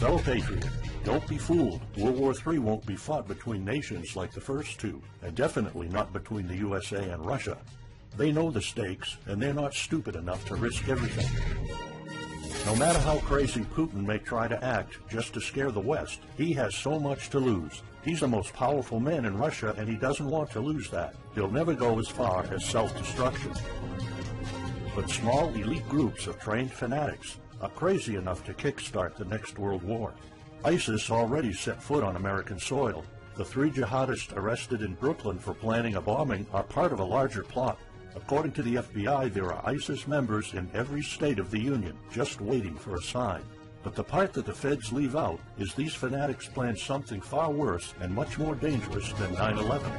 Fellow patriot, don't be fooled. World War III won't be fought between nations like the first two, and definitely not between the USA and Russia. They know the stakes, and they're not stupid enough to risk everything. No matter how crazy Putin may try to act just to scare the West, he has so much to lose. He's the most powerful man in Russia, and he doesn't want to lose that. He'll never go as far as self-destruction. But small elite groups of trained fanatics are crazy enough to kickstart the next world war. ISIS already set foot on American soil. The 3 jihadists arrested in Brooklyn for planning a bombing are part of a larger plot. According to the FBI, there are ISIS members in every state of the Union, just waiting for a sign. But the part that the feds leave out is these fanatics planned something far worse and much more dangerous than 9/11.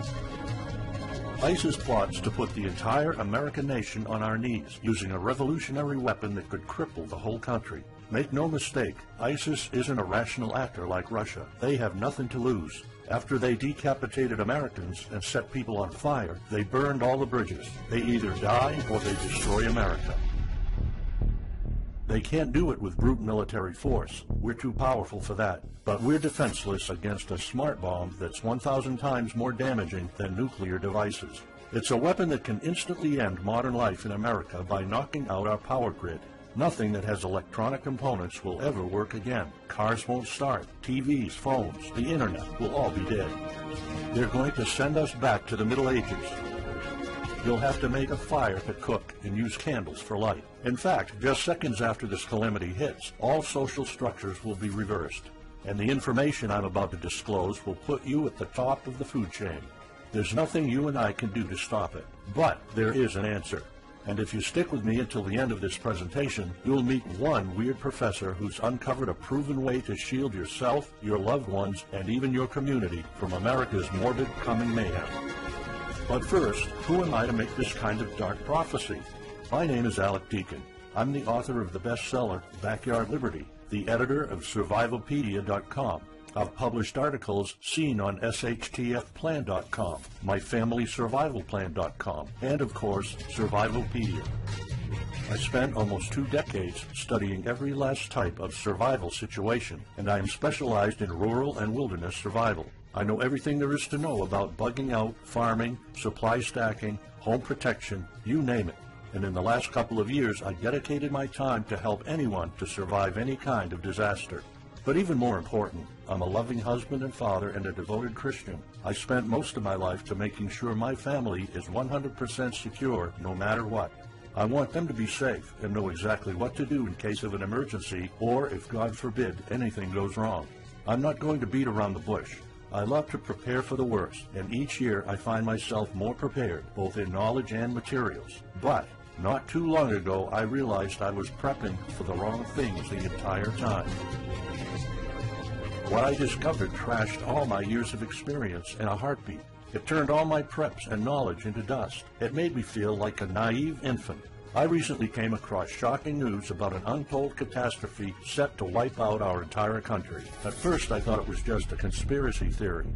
ISIS plots to put the entire American nation on our knees, using a revolutionary weapon that could cripple the whole country. Make no mistake, ISIS isn't a rational actor like Russia. They have nothing to lose. After they decapitated Americans and set people on fire, they burned all the bridges. They either die or they destroy America. They can't do it with brute military force. We're too powerful for that. But we're defenseless against a smart bomb that's 1,000 times more damaging than nuclear devices. It's a weapon that can instantly end modern life in America by knocking out our power grid. Nothing that has electronic components will ever work again. Cars won't start. TVs, phones, the internet will all be dead. They're going to send us back to the Middle Ages. You'll have to make a fire to cook and use candles for light. In fact, just seconds after this calamity hits, all social structures will be reversed. And the information I'm about to disclose will put you at the top of the food chain. There's nothing you and I can do to stop it. But there is an answer. And if you stick with me until the end of this presentation, you'll meet one weird professor who's uncovered a proven way to shield yourself, your loved ones, and even your community from America's morbid coming mayhem. But first, who am I to make this kind of dark prophecy? My name is Alec Deacon. I'm the author of the bestseller, Backyard Liberty, the editor of Survivalopedia.com. I've published articles seen on SHTFplan.com, MyFamilySurvivalPlan.com, and of course, Survivalopedia. I spent almost 2 decades studying every last type of survival situation, and I am specialized in rural and wilderness survival. I know everything there is to know about bugging out, farming, supply stacking, home protection, you name it. And in the last couple of years, I dedicated my time to help anyone to survive any kind of disaster. But even more important, I'm a loving husband and father and a devoted Christian. I spent most of my life to making sure my family is 100% secure no matter what. I want them to be safe and know exactly what to do in case of an emergency or, if God forbid, anything goes wrong. I'm not going to beat around the bush. I love to prepare for the worst, and each year I find myself more prepared, both in knowledge and materials. But not too long ago, I realized I was prepping for the wrong things the entire time. What I discovered trashed all my years of experience in a heartbeat. It turned all my preps and knowledge into dust. It made me feel like a naive infant. I recently came across shocking news about an untold catastrophe set to wipe out our entire country. At first, I thought it was just a conspiracy theory.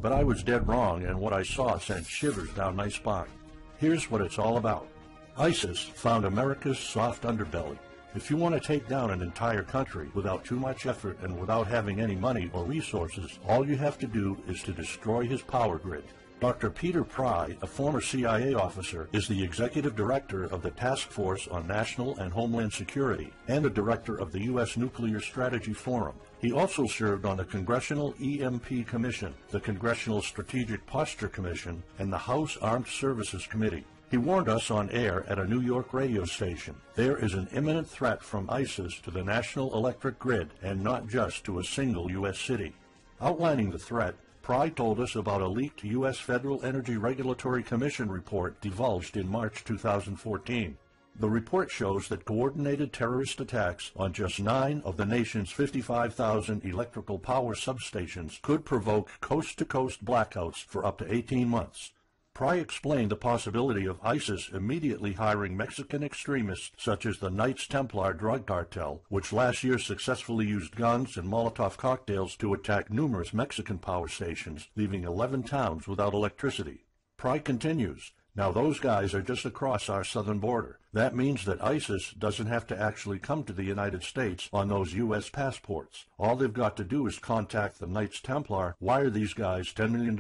But I was dead wrong, and what I saw sent shivers down my spine. Here's what it's all about. ISIS found America's soft underbelly. If you want to take down an entire country without too much effort and without having any money or resources, all you have to do is to destroy his power grid. Dr. Peter Pry, a former CIA officer, is the executive director of the Task Force on National and Homeland Security and the director of the U.S. Nuclear Strategy Forum. He also served on the Congressional EMP Commission, the Congressional Strategic Posture Commission, and the House Armed Services Committee. He warned us on air at a New York radio station. There is an imminent threat from ISIS to the national electric grid, and not just to a single U.S. city. Outlining the threat, Pry told us about a leaked U.S. Federal Energy Regulatory Commission report divulged in March 2014. The report shows that coordinated terrorist attacks on just 9 of the nation's 55,000 electrical power substations could provoke coast-to-coast blackouts for up to 18 months. Pry explained the possibility of ISIS immediately hiring Mexican extremists such as the Knights Templar drug cartel, which last year successfully used guns and Molotov cocktails to attack numerous Mexican power stations, leaving 11 towns without electricity. Pry continues, Now those guys are just across our southern border. That means that ISIS doesn't have to actually come to the United States on those U.S. passports. All they've got to do is contact the Knights Templar, wire these guys $10 million,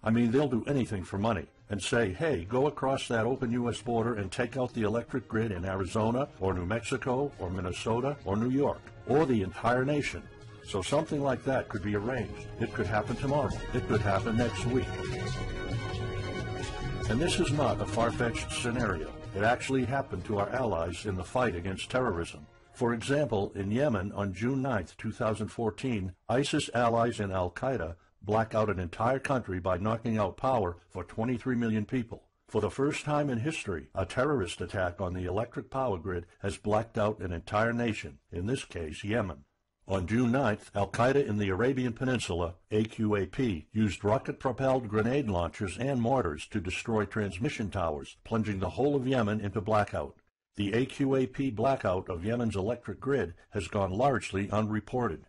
I mean they'll do anything for money, and say, hey, go across that open U.S. border and take out the electric grid in Arizona or New Mexico or Minnesota or New York or the entire nation. So something like that could be arranged. It could happen tomorrow. It could happen next week. And this is not a far-fetched scenario. It actually happened to our allies in the fight against terrorism. For example, in Yemen on June 9, 2014, ISIS allies in al-Qaeda black out an entire country by knocking out power for 23 million people. For the first time in history, a terrorist attack on the electric power grid has blacked out an entire nation, in this case Yemen. On June 9th, al-Qaeda in the Arabian Peninsula, AQAP, used rocket-propelled grenade launchers and mortars to destroy transmission towers, plunging the whole of Yemen into blackout. The AQAP blackout of Yemen's electric grid has gone largely unreported.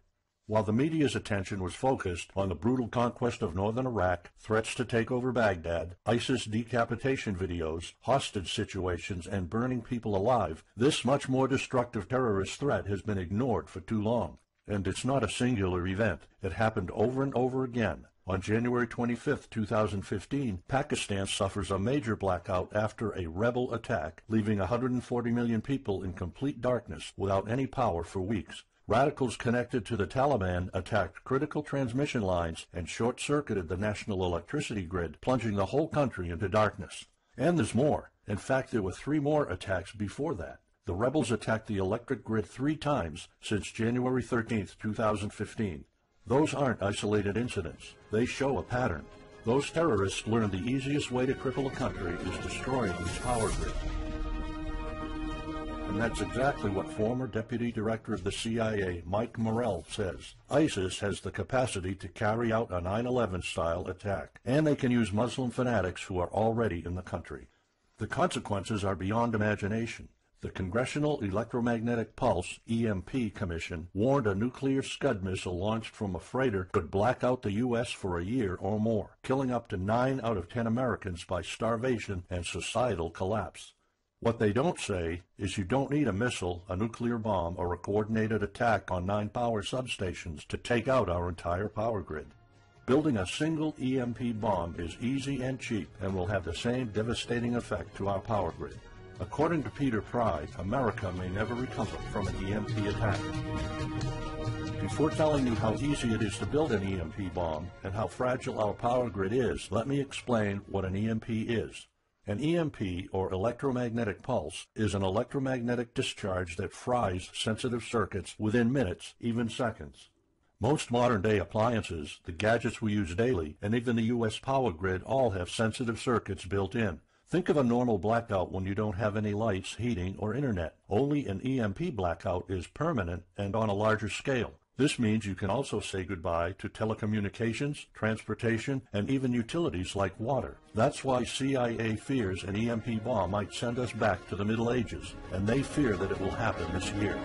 While the media's attention was focused on the brutal conquest of northern Iraq, threats to take over Baghdad, ISIS decapitation videos, hostage situations, and burning people alive, this much more destructive terrorist threat has been ignored for too long. And it's not a singular event. It happened over and over again. On January 25, 2015, Pakistan suffers a major blackout after a rebel attack, leaving 140 million people in complete darkness without any power for weeks. Radicals connected to the Taliban attacked critical transmission lines and short-circuited the national electricity grid, plunging the whole country into darkness. And there's more. In fact, there were 3 more attacks before that. The rebels attacked the electric grid 3 times since January 13, 2015. Those aren't isolated incidents. They show a pattern. Those terrorists learned the easiest way to cripple a country is destroying its power grid. And that's exactly what former Deputy Director of the CIA, Mike Morrell, says. ISIS has the capacity to carry out a 9/11-style attack, and they can use Muslim fanatics who are already in the country. The consequences are beyond imagination. The Congressional Electromagnetic Pulse, EMP, Commission warned a nuclear Scud missile launched from a freighter could black out the U.S. for a year or more, killing up to 9 out of 10 Americans by starvation and societal collapse. What they don't say is you don't need a missile, a nuclear bomb, or a coordinated attack on 9 power substations to take out our entire power grid. Building a single EMP bomb is easy and cheap and will have the same devastating effect to our power grid. According to Peter Pry, America may never recover from an EMP attack. Before telling you how easy it is to build an EMP bomb and how fragile our power grid is, let me explain what an EMP is. An EMP, or electromagnetic pulse, is an electromagnetic discharge that fries sensitive circuits within minutes, even seconds. Most modern-day appliances, the gadgets we use daily, and even the U.S. power grid all have sensitive circuits built in. Think of a normal blackout when you don't have any lights, heating, or internet. Only an EMP blackout is permanent and on a larger scale. This means you can also say goodbye to telecommunications, transportation, and even utilities like water. That's why CIA fears an EMP bomb might send us back to the Middle Ages, and they fear that it will happen this year.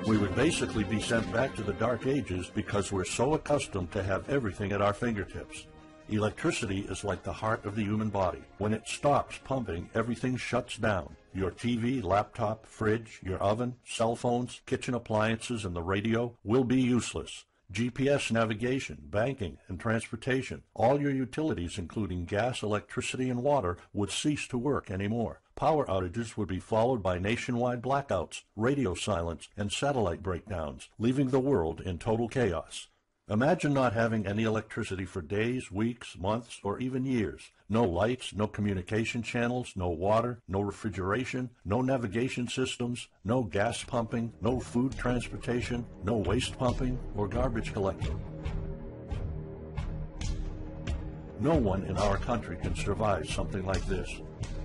We would basically be sent back to the Dark Ages because we're so accustomed to have everything at our fingertips. Electricity is like the heart of the human body. When it stops pumping, everything shuts down. Your TV, laptop, fridge, your oven, cell phones, kitchen appliances, and the radio will be useless. GPS navigation, banking, and transportation, all your utilities, including gas, electricity, and water, would cease to work anymore. Power outages would be followed by nationwide blackouts, radio silence, and satellite breakdowns, leaving the world in total chaos. Imagine not having any electricity for days, weeks, months, or even years. No lights, no communication channels, no water, no refrigeration, no navigation systems, no gas pumping, no food transportation, no waste pumping, or garbage collecting. No one in our country can survive something like this.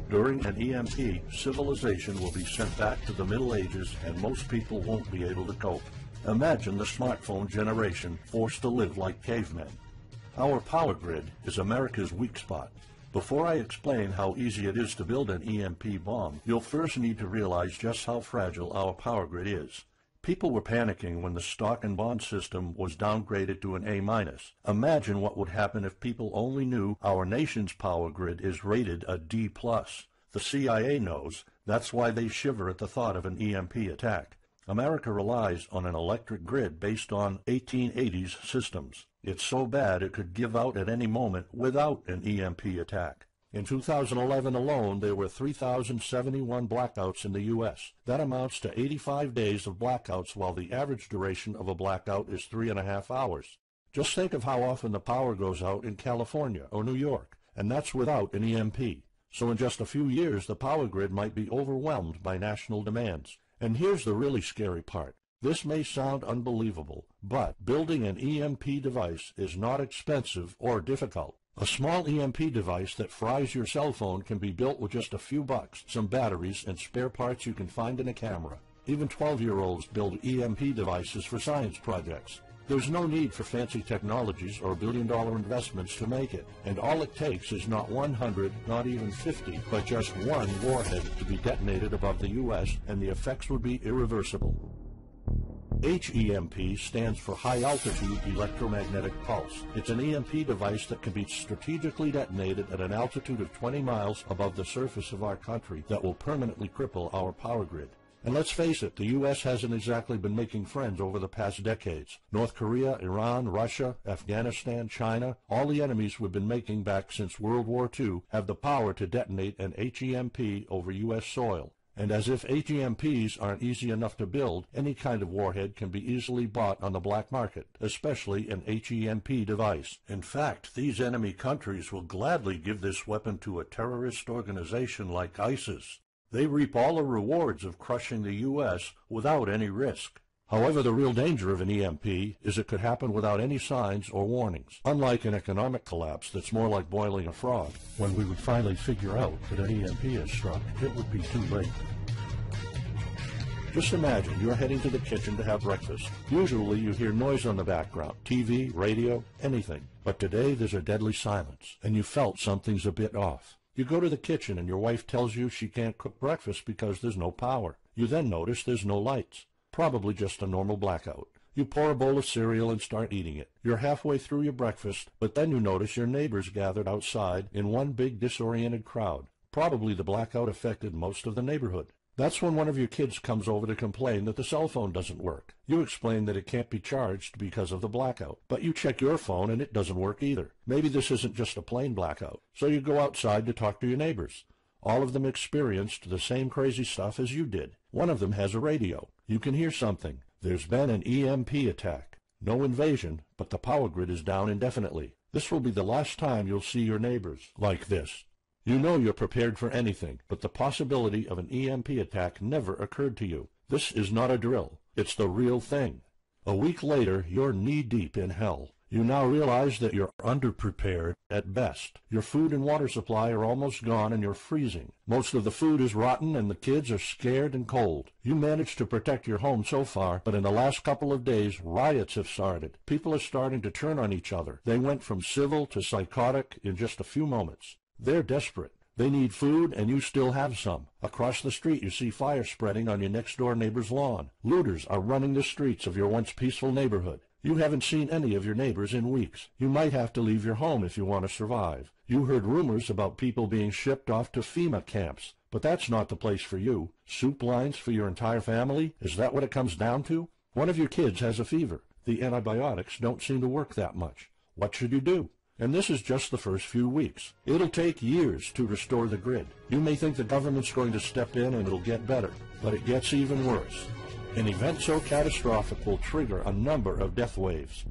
During an EMP, civilization will be sent back to the Middle Ages and most people won't be able to cope. Imagine the smartphone generation forced to live like cavemen. Our power grid is America's weak spot. Before I explain how easy it is to build an EMP bomb, you'll first need to realize just how fragile our power grid is. People were panicking when the stock and bond system was downgraded to an A-. Imagine what would happen if people only knew our nation's power grid is rated a D+. The CIA knows. That's why they shiver at the thought of an EMP attack. America relies on an electric grid based on 1880s systems. It's so bad it could give out at any moment without an EMP attack. In 2011 alone, there were 3,071 blackouts in the U.S. That amounts to 85 days of blackouts, while the average duration of a blackout is 3.5 hours. Just think of how often the power goes out in California or New York, and that's without an EMP. So in just a few years, the power grid might be overwhelmed by national demands. And here's the really scary part. This may sound unbelievable, but building an EMP device is not expensive or difficult. A small EMP device that fries your cell phone can be built with just a few bucks, some batteries, and spare parts you can find in a camera. Even 12-year-olds build EMP devices for science projects. There's no need for fancy technologies or billion-dollar investments to make it, and all it takes is not 100, not even 50, but just one warhead to be detonated above the U.S., and the effects would be irreversible. HEMP stands for High Altitude Electromagnetic Pulse. It's an EMP device that can be strategically detonated at an altitude of 20 miles above the surface of our country that will permanently cripple our power grid. And let's face it, the U.S. hasn't exactly been making friends over the past decades. North Korea, Iran, Russia, Afghanistan, China, all the enemies we've been making back since World War II have the power to detonate an HEMP over U.S. soil. And as if HEMPs aren't easy enough to build, any kind of warhead can be easily bought on the black market, especially an HEMP device. In fact, these enemy countries will gladly give this weapon to a terrorist organization like ISIS. They reap all the rewards of crushing the U.S. without any risk. However, the real danger of an EMP is it could happen without any signs or warnings. Unlike an economic collapse that's more like boiling a frog, when we would finally figure out that an EMP has struck, it would be too late. Just imagine you're heading to the kitchen to have breakfast. Usually you hear noise on the background, TV, radio, anything. But today there's a deadly silence, and you felt something's a bit off. You go to the kitchen and your wife tells you she can't cook breakfast because there's no power. You then notice there's no lights. Probably just a normal blackout. You pour a bowl of cereal and start eating it. You're halfway through your breakfast, but then you notice your neighbors gathered outside in one big disoriented crowd. Probably the blackout affected most of the neighborhood. That's when one of your kids comes over to complain that the cell phone doesn't work. You explain that it can't be charged because of the blackout, but you check your phone and it doesn't work either. Maybe this isn't just a plain blackout, so you go outside to talk to your neighbors. All of them experienced the same crazy stuff as you did. One of them has a radio. You can hear something. There's been an EMP attack. No invasion, but the power grid is down indefinitely. This will be the last time you'll see your neighbors like this. You know you're prepared for anything, but the possibility of an EMP attack never occurred to you. This is not a drill. It's the real thing. A week later, you're knee-deep in hell. You now realize that you're underprepared at best. Your food and water supply are almost gone and you're freezing. Most of the food is rotten and the kids are scared and cold. You managed to protect your home so far, but in the last couple of days, riots have started. People are starting to turn on each other. They went from civil to psychotic in just a few moments. They're desperate. They need food, and you still have some. Across the street, you see fire spreading on your next-door neighbor's lawn. Looters are running the streets of your once peaceful neighborhood. You haven't seen any of your neighbors in weeks. You might have to leave your home if you want to survive. You heard rumors about people being shipped off to FEMA camps, but that's not the place for you. Soup lines for your entire family? Is that what it comes down to? One of your kids has a fever. The antibiotics don't seem to work that much. What should you do? And this is just the first few weeks. It'll take years to restore the grid. You may think the government's going to step in and it'll get better, but it gets even worse. An event so catastrophic will trigger a number of death waves.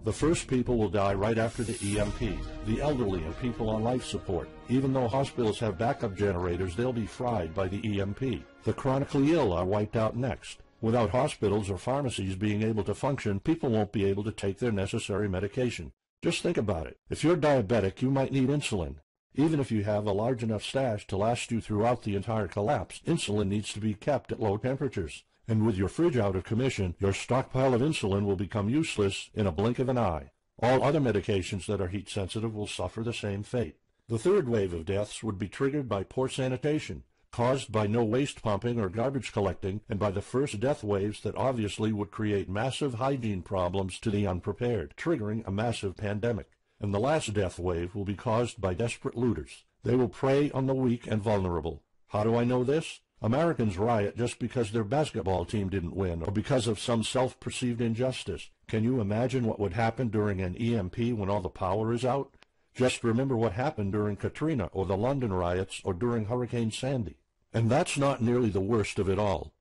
The first people will die right after the EMP, the elderly and people on life support. Even though hospitals have backup generators, they'll be fried by the EMP. The chronically ill are wiped out next. Without hospitals or pharmacies being able to function, people won't be able to take their necessary medication. Just think about it. If you're diabetic, you might need insulin. Even if you have a large enough stash to last you throughout the entire collapse, insulin needs to be kept at low temperatures. And with your fridge out of commission, your stockpile of insulin will become useless in a blink of an eye. All other medications that are heat sensitive will suffer the same fate. The third wave of deaths would be triggered by poor sanitation. caused by no waste pumping or garbage collecting, and by the first death waves that obviously would create massive hygiene problems to the unprepared, triggering a massive pandemic. And the last death wave will be caused by desperate looters. They will prey on the weak and vulnerable. How do I know this? Americans riot just because their basketball team didn't win, or because of some self-perceived injustice. Can you imagine what would happen during an EMP when all the power is out? Just remember what happened during Katrina, or the London riots, or during Hurricane Sandy. And that's not nearly the worst of it all.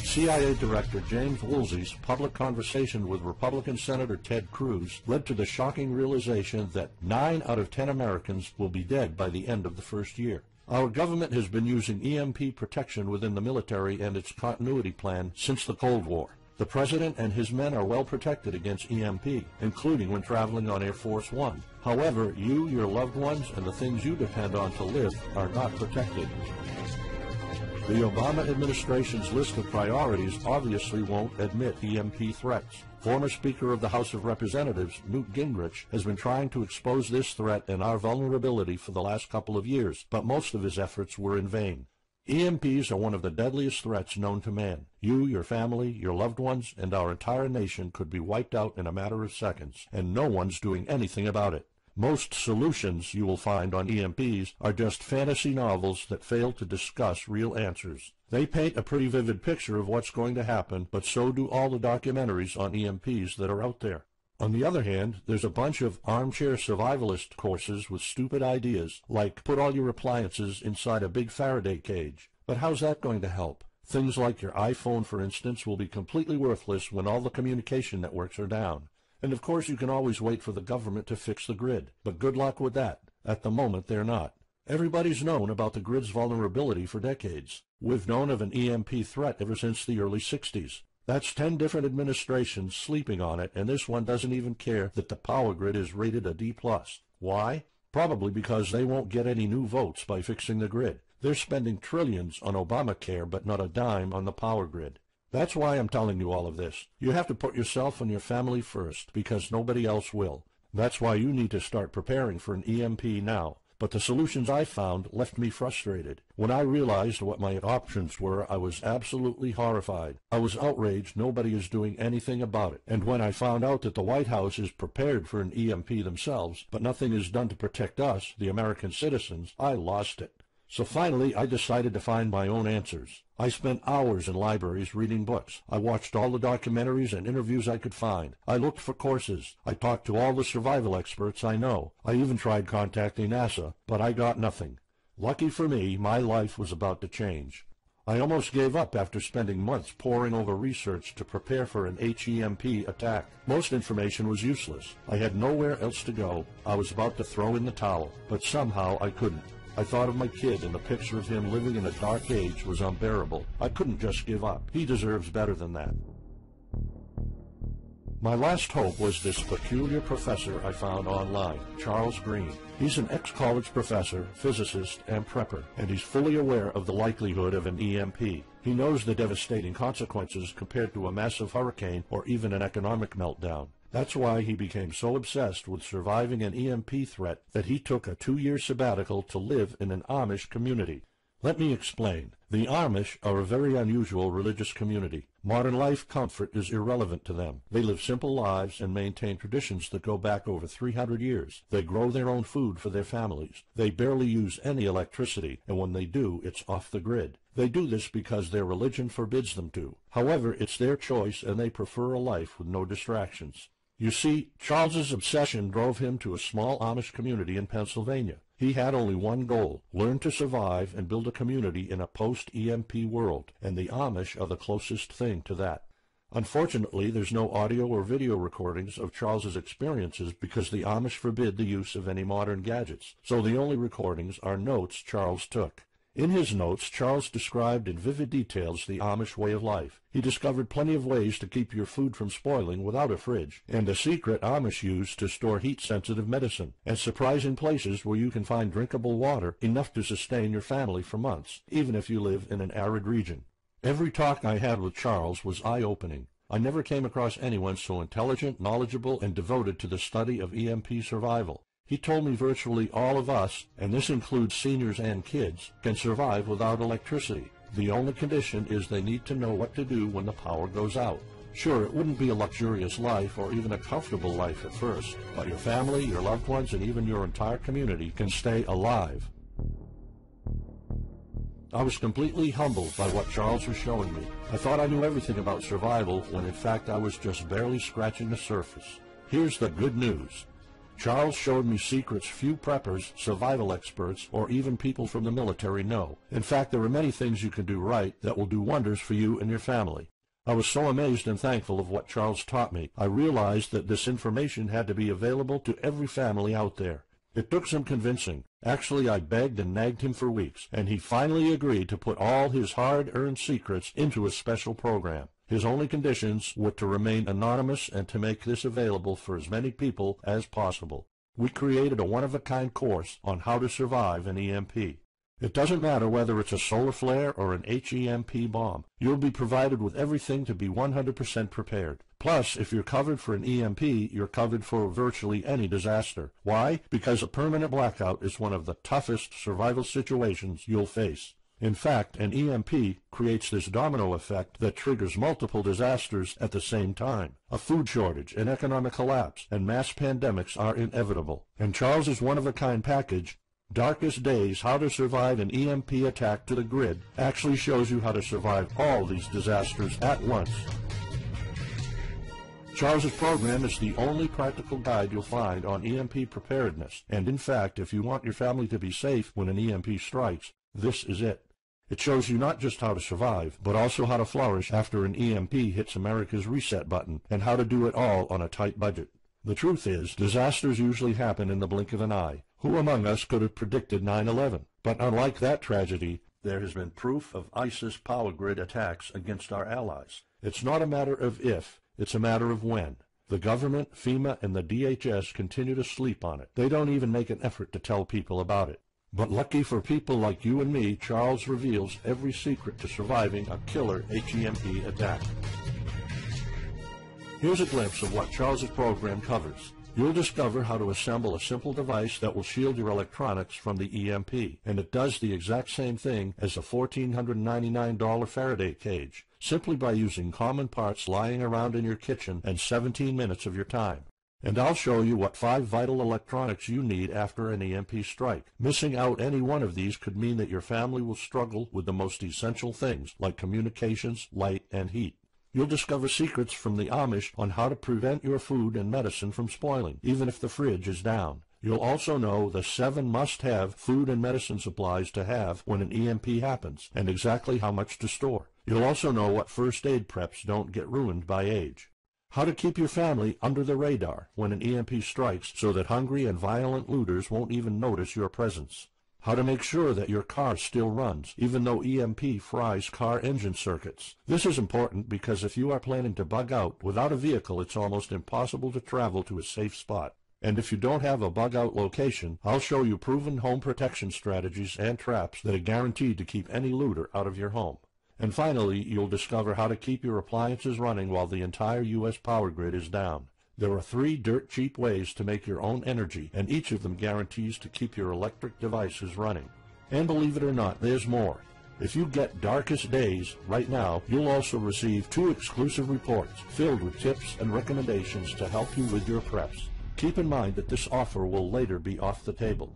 CIA Director James Woolsey's public conversation with Republican Senator Ted Cruz led to the shocking realization that 9 out of 10 Americans will be dead by the end of the first year. Our government has been using EMP protection within the military and its continuity plan since the Cold War. The President and his men are well protected against EMP, including when traveling on Air Force One. However, you, your loved ones, and the things you depend on to live are not protected. The Obama administration's list of priorities obviously won't admit EMP threats. Former Speaker of the House of Representatives, Newt Gingrich, has been trying to expose this threat and our vulnerability for the last couple of years, but most of his efforts were in vain. EMPs are one of the deadliest threats known to man. You, your family, your loved ones, and our entire nation could be wiped out in a matter of seconds, and no one's doing anything about it. Most solutions you will find on EMPs are just fantasy novels that fail to discuss real answers. They paint a pretty vivid picture of what's going to happen, but so do all the documentaries on EMPs that are out there. On the other hand, there's a bunch of armchair survivalist courses with stupid ideas, like put all your appliances inside a big Faraday cage. But how's that going to help? Things like your iPhone, for instance, will be completely worthless when all the communication networks are down. And of course you can always wait for the government to fix the grid, but good luck with that. At the moment they're not. Everybody's known about the grid's vulnerability for decades. We've known of an EMP threat ever since the early 60s. That's 10 different administrations sleeping on it, and this one doesn't even care that the power grid is rated a D+. Why? Probably because they won't get any new votes by fixing the grid. They're spending trillions on Obamacare, but not a dime on the power grid. That's why I'm telling you all of this. You have to put yourself and your family first, because nobody else will. That's why you need to start preparing for an EMP now. But the solutions I found left me frustrated. When I realized what my options were, I was absolutely horrified. I was outraged nobody is doing anything about it. And when I found out that the White House is prepared for an EMP themselves, but nothing is done to protect us, the American citizens, I lost it. So finally, I decided to find my own answers. I spent hours in libraries reading books. I watched all the documentaries and interviews I could find. I looked for courses. I talked to all the survival experts I know. I even tried contacting NASA, but I got nothing. Lucky for me, my life was about to change. I almost gave up after spending months poring over research to prepare for an HEMP attack. Most information was useless. I had nowhere else to go. I was about to throw in the towel, but somehow I couldn't. I thought of my kid, and the picture of him living in a dark age was unbearable. I couldn't just give up. He deserves better than that. My last hope was this peculiar professor I found online, Charles Green. He's an ex-college professor, physicist, and prepper, and he's fully aware of the likelihood of an EMP. He knows the devastating consequences compared to a massive hurricane or even an economic meltdown. That's why he became so obsessed with surviving an EMP threat that he took a 2-year sabbatical to live in an Amish community. Let me explain. The Amish are a very unusual religious community. Modern life comfort is irrelevant to them. They live simple lives and maintain traditions that go back over 300 years. They grow their own food for their families. They barely use any electricity, and when they do, it's off the grid. They do this because their religion forbids them to. However, it's their choice, and they prefer a life with no distractions. You see, Charles's obsession drove him to a small Amish community in Pennsylvania. He had only one goal: learn to survive and build a community in a post-EMP world, and the Amish are the closest thing to that. Unfortunately, there's no audio or video recordings of Charles's experiences because the Amish forbid the use of any modern gadgets, so the only recordings are notes Charles took. In his notes, Charles described in vivid details the Amish way of life. He discovered plenty of ways to keep your food from spoiling without a fridge, and a secret Amish use to store heat-sensitive medicine, and surprising places where you can find drinkable water enough to sustain your family for months, even if you live in an arid region. Every talk I had with Charles was eye-opening. I never came across anyone so intelligent, knowledgeable, and devoted to the study of EMP survival. He told me virtually all of us, and this includes seniors and kids, can survive without electricity. The only condition is they need to know what to do when the power goes out. Sure, it wouldn't be a luxurious life or even a comfortable life at first, but your family, your loved ones, and even your entire community can stay alive. I was completely humbled by what Charles was showing me. I thought I knew everything about survival when in fact I was just barely scratching the surface. Here's the good news. Charles showed me secrets few preppers, survival experts, or even people from the military know. In fact, there are many things you can do right that will do wonders for you and your family. I was so amazed and thankful of what Charles taught me. I realized that this information had to be available to every family out there. It took some convincing. Actually, I begged and nagged him for weeks, and he finally agreed to put all his hard-earned secrets into a special program. His only conditions were to remain anonymous and to make this available for as many people as possible. We created a one-of-a-kind course on how to survive an EMP. It doesn't matter whether it's a solar flare or an HEMP bomb. You'll be provided with everything to be 100% prepared. Plus, if you're covered for an EMP, you're covered for virtually any disaster. Why? Because a permanent blackout is one of the toughest survival situations you'll face. In fact, an EMP creates this domino effect that triggers multiple disasters at the same time. A food shortage, an economic collapse, and mass pandemics are inevitable. And Charles's one-of-a-kind package, Darkest Days, How to Survive an EMP Attack to the Grid, actually shows you how to survive all these disasters at once. Charles's program is the only practical guide you'll find on EMP preparedness, and in fact, if you want your family to be safe when an EMP strikes, this is it. It shows you not just how to survive, but also how to flourish after an EMP hits America's reset button, and how to do it all on a tight budget. The truth is, disasters usually happen in the blink of an eye. Who among us could have predicted 9/11? But unlike that tragedy, there has been proof of ISIS power grid attacks against our allies. It's not a matter of if, it's a matter of when. The government, FEMA, and the DHS continue to sleep on it. They don't even make an effort to tell people about it. But lucky for people like you and me, Charles reveals every secret to surviving a killer HEMP attack. Here's a glimpse of what Charles's program covers. You'll discover how to assemble a simple device that will shield your electronics from the EMP, and it does the exact same thing as a $1,499 Faraday cage, simply by using common parts lying around in your kitchen and 17 minutes of your time. And I'll show you what 5 vital electronics you need after an EMP strike. Missing out any one of these could mean that your family will struggle with the most essential things, like communications, light, and heat. You'll discover secrets from the Amish on how to prevent your food and medicine from spoiling, even if the fridge is down. You'll also know the 7 must-have food and medicine supplies to have when an EMP happens, and exactly how much to store. You'll also know what first aid preps don't get ruined by age. How to keep your family under the radar when an EMP strikes so that hungry and violent looters won't even notice your presence. How to make sure that your car still runs, even though EMP fries car engine circuits. This is important because if you are planning to bug out, without a vehicle it's almost impossible to travel to a safe spot. And if you don't have a bug-out location, I'll show you proven home protection strategies and traps that are guaranteed to keep any looter out of your home. And finally, you'll discover how to keep your appliances running while the entire U.S. power grid is down. There are 3 dirt-cheap ways to make your own energy, and each of them guarantees to keep your electric devices running. And believe it or not, there's more. If you get Darkest Days right now, you'll also receive 2 exclusive reports filled with tips and recommendations to help you with your preps. Keep in mind that this offer will later be off the table.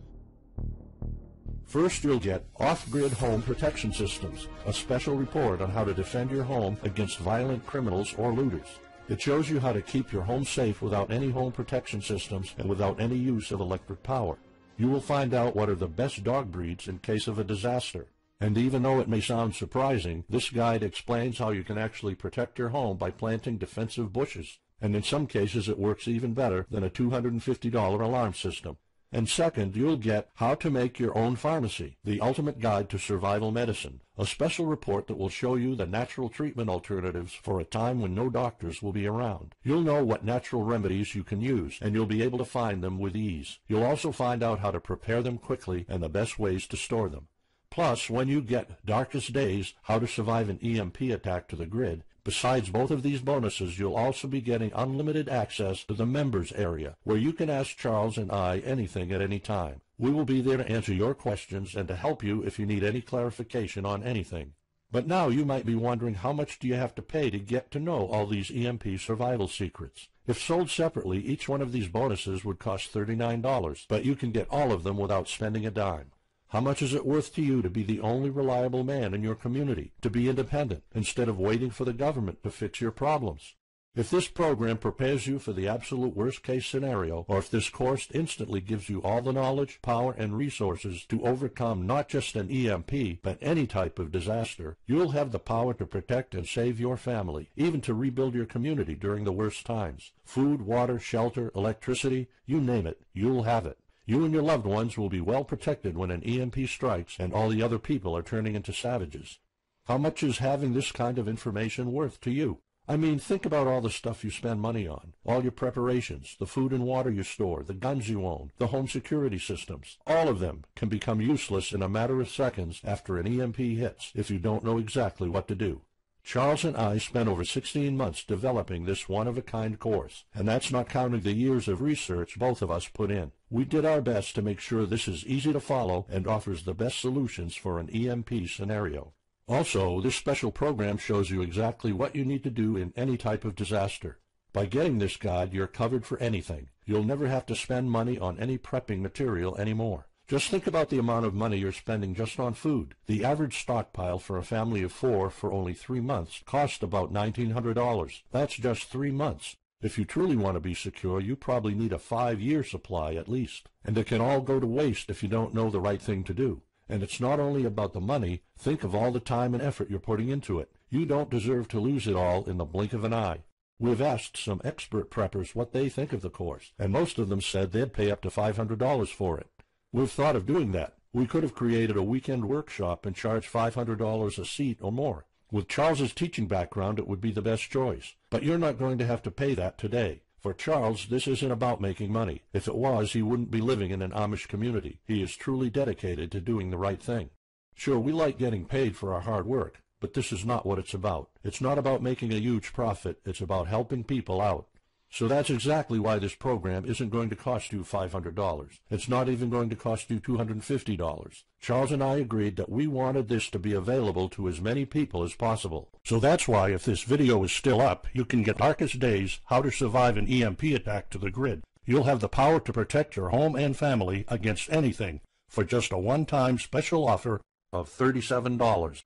First, you'll get Off-Grid Home Protection Systems, a special report on how to defend your home against violent criminals or looters. It shows you how to keep your home safe without any home protection systems and without any use of electric power. You will find out what are the best dog breeds in case of a disaster. And even though it may sound surprising, this guide explains how you can actually protect your home by planting defensive bushes. And in some cases it works even better than a $250 alarm system. And second, you'll get How to Make Your Own Pharmacy, the ultimate guide to survival medicine, a special report that will show you the natural treatment alternatives for a time when no doctors will be around. You'll know what natural remedies you can use, and you'll be able to find them with ease. You'll also find out how to prepare them quickly and the best ways to store them. Plus, when you get Darkest Days, How to Survive an EMP Attack to the Grid, Besides both of these bonuses, you'll also be getting unlimited access to the members area, where you can ask Charles and I anything at any time. We will be there to answer your questions and to help you if you need any clarification on anything. But now you might be wondering, how much do you have to pay to get to know all these EMP survival secrets? If sold separately, each one of these bonuses would cost $39, but you can get all of them without spending a dime. How much is it worth to you to be the only reliable man in your community, to be independent, instead of waiting for the government to fix your problems? If this program prepares you for the absolute worst-case scenario, or if this course instantly gives you all the knowledge, power, and resources to overcome not just an EMP, but any type of disaster, you'll have the power to protect and save your family, even to rebuild your community during the worst times. Food, water, shelter, electricity, you name it, you'll have it. You and your loved ones will be well protected when an EMP strikes and all the other people are turning into savages. How much is having this kind of information worth to you? I mean, think about all the stuff you spend money on, all your preparations, the food and water you store, the guns you own, the home security systems. All of them can become useless in a matter of seconds after an EMP hits if you don't know exactly what to do. Charles and I spent over 16 months developing this one-of-a-kind course, and that's not counting the years of research both of us put in. We did our best to make sure this is easy to follow and offers the best solutions for an EMP scenario. Also, this special program shows you exactly what you need to do in any type of disaster. By getting this guide, you're covered for anything. You'll never have to spend money on any prepping material anymore. Just think about the amount of money you're spending just on food. The average stockpile for a family of 4 for only 3 months cost about $1,900. That's just 3 months. If you truly want to be secure, you probably need a 5-year supply at least. And it can all go to waste if you don't know the right thing to do. And it's not only about the money. Think of all the time and effort you're putting into it. You don't deserve to lose it all in the blink of an eye. We've asked some expert preppers what they think of the course, and most of them said they'd pay up to $500 for it. We've thought of doing that. We could have created a weekend workshop and charged $500 a seat or more. With Charles's teaching background, it would be the best choice. But you're not going to have to pay that today. For Charles, this isn't about making money. If it was, he wouldn't be living in an Amish community. He is truly dedicated to doing the right thing. Sure, we like getting paid for our hard work, but this is not what it's about. It's not about making a huge profit. It's about helping people out. So that's exactly why this program isn't going to cost you $500. It's not even going to cost you $250. Charles and I agreed that we wanted this to be available to as many people as possible. So that's why, if this video is still up, you can get Darkest Days, How to Survive an EMP Attack to the grid. You'll have the power to protect your home and family against anything for just a one-time special offer of $37.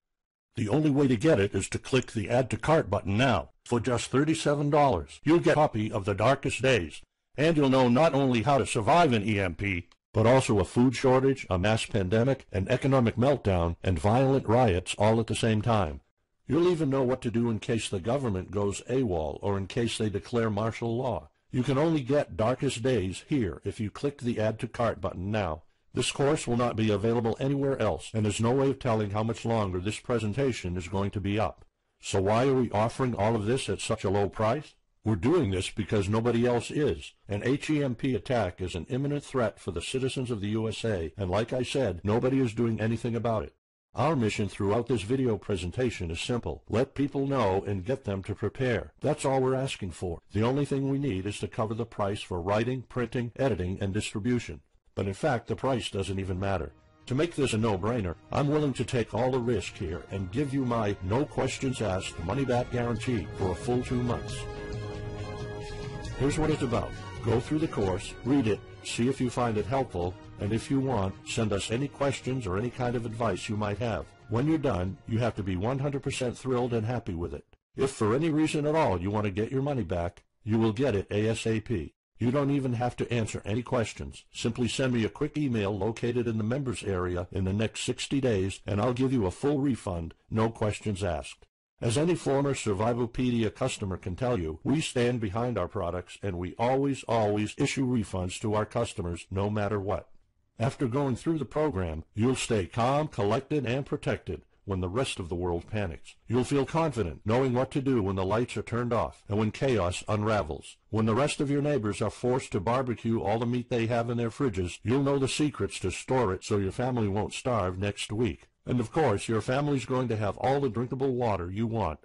The only way to get it is to click the Add to Cart button now. For just $37, you'll get a copy of The Darkest Days, and you'll know not only how to survive an EMP, but also a food shortage, a mass pandemic, an economic meltdown, and violent riots all at the same time. You'll even know what to do in case the government goes AWOL or in case they declare martial law. You can only get Darkest Days here if you click the Add to Cart button now. This course will not be available anywhere else, and there's no way of telling how much longer this presentation is going to be up. So why are we offering all of this at such a low price? We're doing this because nobody else is. An HEMP attack is an imminent threat for the citizens of the USA, and like I said, nobody is doing anything about it. Our mission throughout this video presentation is simple. Let people know and get them to prepare. That's all we're asking for. The only thing we need is to cover the price for writing, printing, editing, and distribution. But in fact, the price doesn't even matter. To make this a no-brainer, I'm willing to take all the risk here and give you my no questions asked money-back guarantee for a full 2 months. Here's what it's about. Go through the course, read it, see if you find it helpful, and if you want, send us any questions or any kind of advice you might have. When you're done, you have to be 100% thrilled and happy with it. If for any reason at all you want to get your money back, you will get it ASAP. You don't even have to answer any questions. Simply send me a quick email located in the members area in the next 60 days, and I'll give you a full refund, no questions asked. As any former Survivalpedia customer can tell you, we stand behind our products, and we always issue refunds to our customers no matter what. After going through the program, you'll stay calm, collected, and protected when the rest of the world panics. You'll feel confident knowing what to do when the lights are turned off and when chaos unravels. When the rest of your neighbors are forced to barbecue all the meat they have in their fridges, you'll know the secrets to store it so your family won't starve next week. And of course, your family's going to have all the drinkable water you want.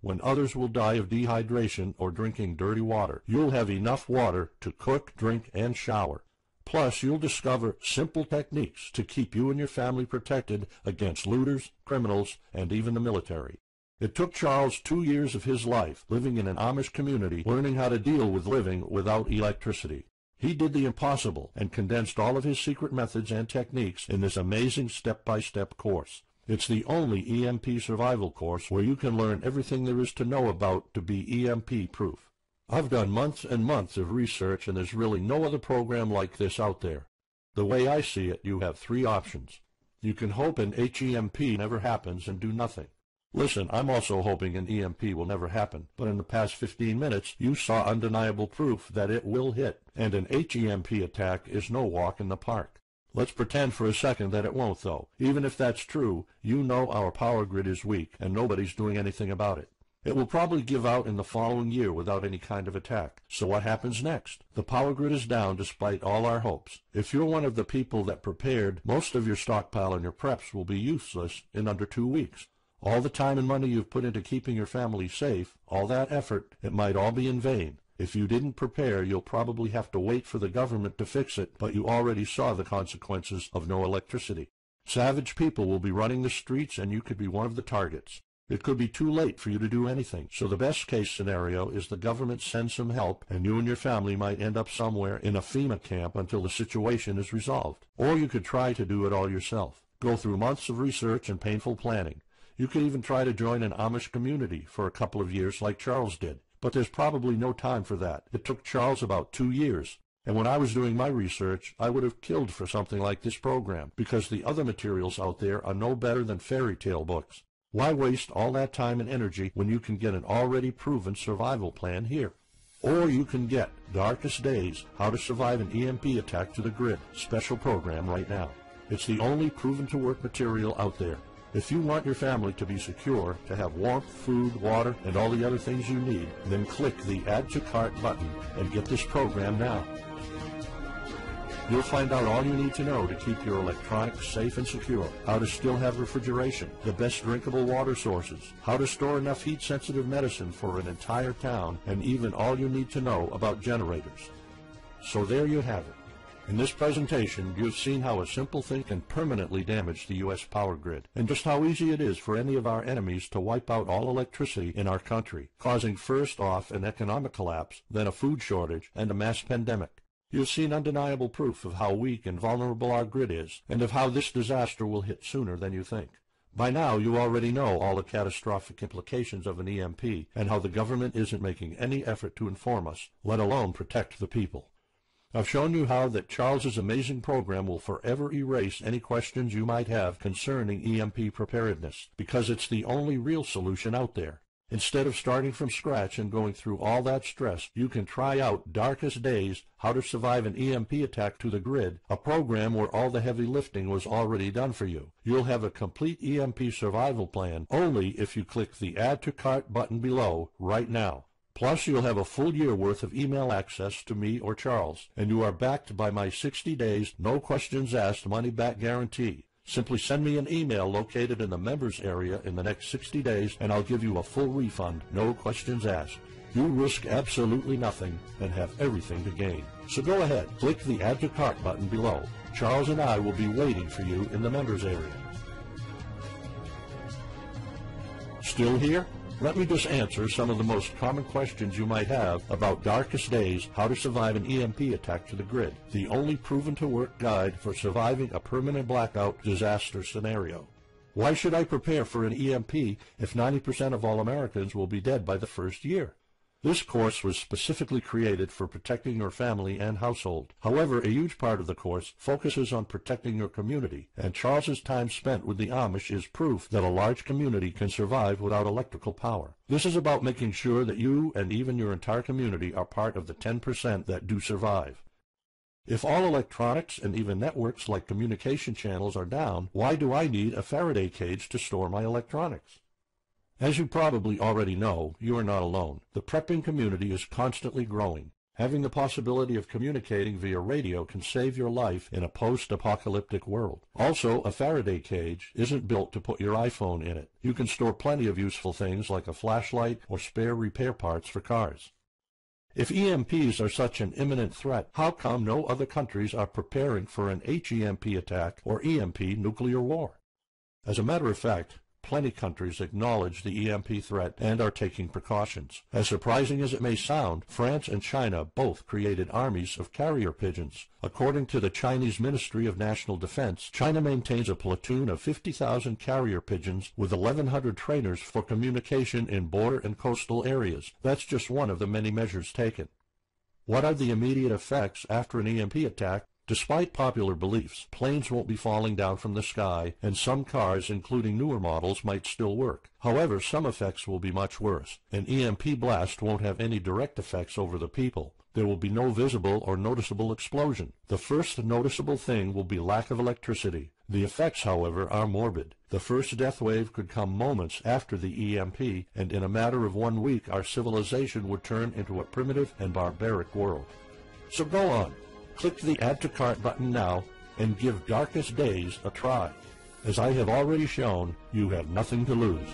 When others will die of dehydration or drinking dirty water, you'll have enough water to cook, drink, and shower. Plus, you'll discover simple techniques to keep you and your family protected against looters, criminals, and even the military. It took Charles 2 years of his life living in an Amish community learning how to deal with living without electricity. He did the impossible and condensed all of his secret methods and techniques in this amazing step-by-step course. It's the only EMP survival course where you can learn everything there is to know about to be EMP-proof. I've done months and months of research, and there's really no other program like this out there. The way I see it, you have 3 options. You can hope an HEMP never happens and do nothing. Listen, I'm also hoping an EMP will never happen, but in the past 15 minutes, you saw undeniable proof that it will hit, and an HEMP attack is no walk in the park. Let's pretend for a second that it won't, though. Even if that's true, you know our power grid is weak, and nobody's doing anything about it. It will probably give out in the following year without any kind of attack. So what happens next? The power grid is down despite all our hopes. If you're one of the people that prepared, most of your stockpile and your preps will be useless in under 2 weeks. All the time and money you've put into keeping your family safe, all that effort, it might all be in vain. If you didn't prepare, you'll probably have to wait for the government to fix it, but you already saw the consequences of no electricity. Savage people will be running the streets, and you could be one of the targets. It could be too late for you to do anything, so the best case scenario is the government sends some help, and you and your family might end up somewhere in a FEMA camp until the situation is resolved. Or you could try to do it all yourself. Go through months of research and painful planning. You could even try to join an Amish community for a couple of years like Charles did. But there's probably no time for that. It took Charles about 2 years. And when I was doing my research, I would have killed for something like this program, because the other materials out there are no better than fairy tale books. Why waste all that time and energy when you can get an already proven survival plan here? Or you can get Darkest Days, How to Survive an EMP Attack to the Grid, special program right now. It's the only proven-to-work material out there. If you want your family to be secure, to have warmth, food, water, and all the other things you need, then click the Add to Cart button and get this program now. You'll find out all you need to know to keep your electronics safe and secure, how to still have refrigeration, the best drinkable water sources, how to store enough heat-sensitive medicine for an entire town, and even all you need to know about generators. So there you have it. In this presentation, you've seen how a simple thing can permanently damage the U.S. power grid, and just how easy it is for any of our enemies to wipe out all electricity in our country, causing first off an economic collapse, then a food shortage, and a mass pandemic. You've seen undeniable proof of how weak and vulnerable our grid is, and of how this disaster will hit sooner than you think. By now, you already know all the catastrophic implications of an EMP, and how the government isn't making any effort to inform us, let alone protect the people. I've shown you how that Charles's amazing program will forever erase any questions you might have concerning EMP preparedness, because it's the only real solution out there. Instead of starting from scratch and going through all that stress, you can try out Darkest Days, How to Survive an EMP Attack to the Grid, a program where all the heavy lifting was already done for you. You'll have a complete EMP survival plan only if you click the Add to Cart button below right now. Plus, you'll have a full year worth of email access to me or Charles, and you are backed by my 60 days, no questions asked money-back guarantee. Simply send me an email located in the members area in the next 60 days, and I'll give you a full refund, no questions asked. You risk absolutely nothing and have everything to gain. So go ahead, click the Add to Cart button below. Charles and I will be waiting for you in the members area. Still here? Let me just answer some of the most common questions you might have about Darkest Days, How to Survive an EMP Attack to the Grid, the only proven-to-work guide for surviving a permanent blackout disaster scenario. Why should I prepare for an EMP if 90% of all Americans will be dead by the first year? This course was specifically created for protecting your family and household. However, a huge part of the course focuses on protecting your community, and Charles's time spent with the Amish is proof that a large community can survive without electrical power. This is about making sure that you and even your entire community are part of the 10% that do survive. If all electronics and even networks like communication channels are down, why do I need a Faraday cage to store my electronics? As you probably already know, you are not alone. The prepping community is constantly growing. Having the possibility of communicating via radio can save your life in a post-apocalyptic world. Also, a Faraday cage isn't built to put your iPhone in it. You can store plenty of useful things like a flashlight or spare repair parts for cars. If EMPs are such an imminent threat, how come no other countries are preparing for an HEMP attack or EMP nuclear war? As a matter of fact, plenty countries acknowledge the EMP threat and are taking precautions. As surprising as it may sound, France and China both created armies of carrier pigeons. According to the Chinese Ministry of National Defense, China maintains a platoon of 50,000 carrier pigeons with 1,100 trainers for communication in border and coastal areas. That's just one of the many measures taken. What are the immediate effects after an EMP attack? Despite popular beliefs, planes won't be falling down from the sky, and some cars, including newer models, might still work. However, some effects will be much worse. An EMP blast won't have any direct effects over the people. There will be no visible or noticeable explosion. The first noticeable thing will be lack of electricity. The effects, however, are morbid. The first death wave could come moments after the EMP, and in a matter of 1 week our civilization would turn into a primitive and barbaric world. So go on. Click the Add to Cart button now and give Darkest Days a try. As I have already shown, you have nothing to lose.